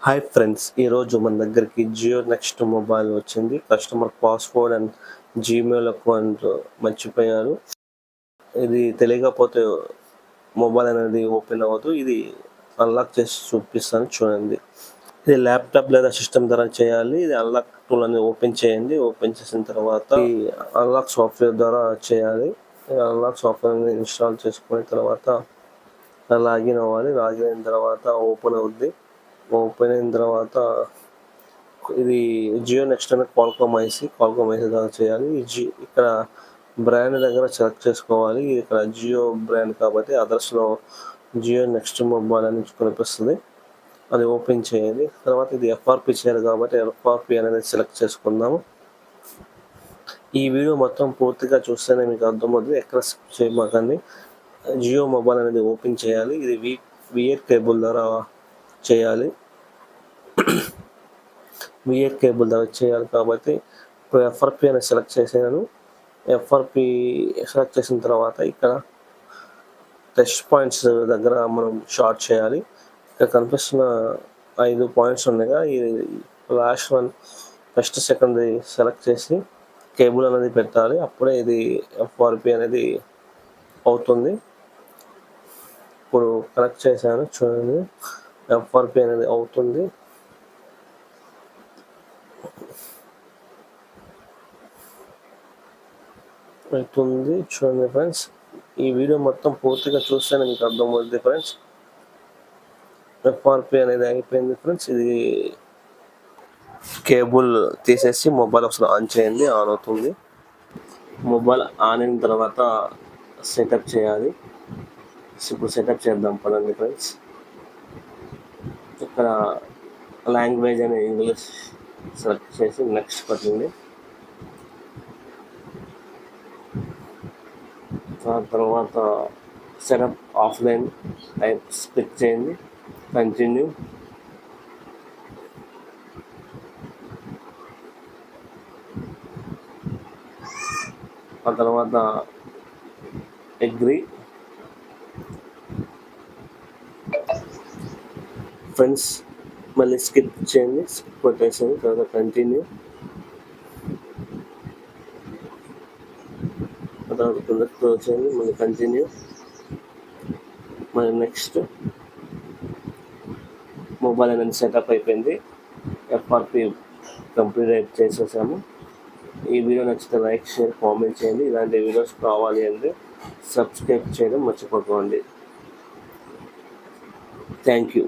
Hi friends, ఈరోజు మన దగ్గరికి జియో నెక్స్ట్ మొబైల్ వచ్చింది. Customer password and Gmail account మర్చిపోయారు. ఇది తెలియకపోతే మొబైల్ అనేది ఓపెన్ అవ్వదు. ఇది అన్లాక్ చేసి చూపిస్తాను, చూడండి. ఇది ల్యాప్టాప్ లేదా సిస్టమ్ ద్వారా చేయాలి. ఇది అన్లాక్ టూల్ అనేది ఓపెన్ చేయండి. ఓపెన్ చేసిన తర్వాత ఈ అన్లాక్ సాఫ్ట్వేర్ ద్వారా చేయాలి. అన్లాక్ సాఫ్ట్వేర్ అనేది ఇన్స్టాల్ చేసుకున్న తర్వాత లాగిన్ అవ్వాలి. లాగిన్ అయిన తర్వాత ఓపెన్ అవుద్ది. ఓపెన్ అయిన తర్వాత ఇది జియో నెక్స్ట్ అనేది క్వాల్కామ్ ఐసీ ద్వారా చేయాలి. ఇక్కడ బ్రాండ్ దగ్గర సెలెక్ట్ చేసుకోవాలి. ఇక్కడ జియో బ్రాండ్ కాబట్టి అదర్స్లో జియో నెక్స్ట్ మొబైల్ అని కనిపిస్తుంది. అది ఓపెన్ చేయాలి. తర్వాత ఇది ఎఫ్ఆర్పి చేయాలి కాబట్టి ఎఫ్ఆర్పి అనేది సెలెక్ట్ చేసుకుందాము. ఈ వీడియో మొత్తం పూర్తిగా చూస్తేనే మీకు అర్థమవుతుంది. ఎక్కడ స్కిప్ చేయమాకండి. జియో మొబైల్ అనేది ఓపెన్ చేయాలి. ఇది విఎట్ కేబుల్ ద్వారా చేయాలి. విఎట్ కేబుల్ ద్వారా చేయాలి కాబట్టి ఇప్పుడు ఎఫ్ఆర్పి అనేది సెలెక్ట్ చేసాను. ఎఫ్ఆర్పి సెలెక్ట్ చేసిన తర్వాత ఇక్కడ టెస్ట్ పాయింట్స్ దగ్గర మనం షార్ట్ చేయాలి. ఇక్కడ కనిపిస్తున్న 5 పాయింట్స్ ఉన్నాయిగా, ఈ last one first second select చేసి కేబుల్ అనేది పెట్టాలి. అప్పుడే ఇది ఎఫ్ఆర్పి అనేది అవుతుంది. ఇప్పుడు కనెక్ట్ చేశాను, చూడండి. ఎఫ్ఆర్పి అనేది అవుతుంది. చూడండి ఫ్రెండ్స్. ఈ వీడియో మొత్తం పూర్తిగా చూస్తేనే మీకు అర్థమవుతుంది ఫ్రెండ్స్. ఎఫ్ఆర్పి అనేది అయిపోయింది ఫ్రెండ్స్. ఇది కేబుల్ తీసేసి మొబైల్ ఒకసారి ఆన్ చేయండి. ఆన్ అవుతుంది. మొబైల్ ఆన్ అయిన తర్వాత సెటప్ చేయాలి. ఇప్పుడు సెటప్ చేద్దాం పదండి ఫ్రెండ్స్. ఇక్కడ లాంగ్వేజ్ అని ఇంగ్లీష్ సెలెక్ట్ చేసి నెక్స్ట్ పట్టండి. తర్వాత సెటప్ ఆఫ్లైన్ టైప్ క్లిక్ చేయండి. కంటిన్యూ. ఆ తర్వాత అగ్రీ. ఫ్రెండ్స్ మళ్ళీ స్కిప్ చేయండి. స్కిప్ కొట్టేసేయండి. తర్వాత కంటిన్యూ. తర్వాత క్లోజ్ చేయండి. మళ్ళీ కంటిన్యూ. మళ్ళీ నెక్స్ట్. మొబైల్ అనేది సెటప్ అయిపోయింది. ఎఫ్ఆర్పి కంప్లీట్ చేసేసాము. ఈ వీడియో నచ్చితే లైక్, షేర్, కామెంట్ చేయండి. ఇలాంటి వీడియోస్ కావాలి అంటే సబ్స్క్రైబ్ చేయడం మర్చిపోకండి. Thank you.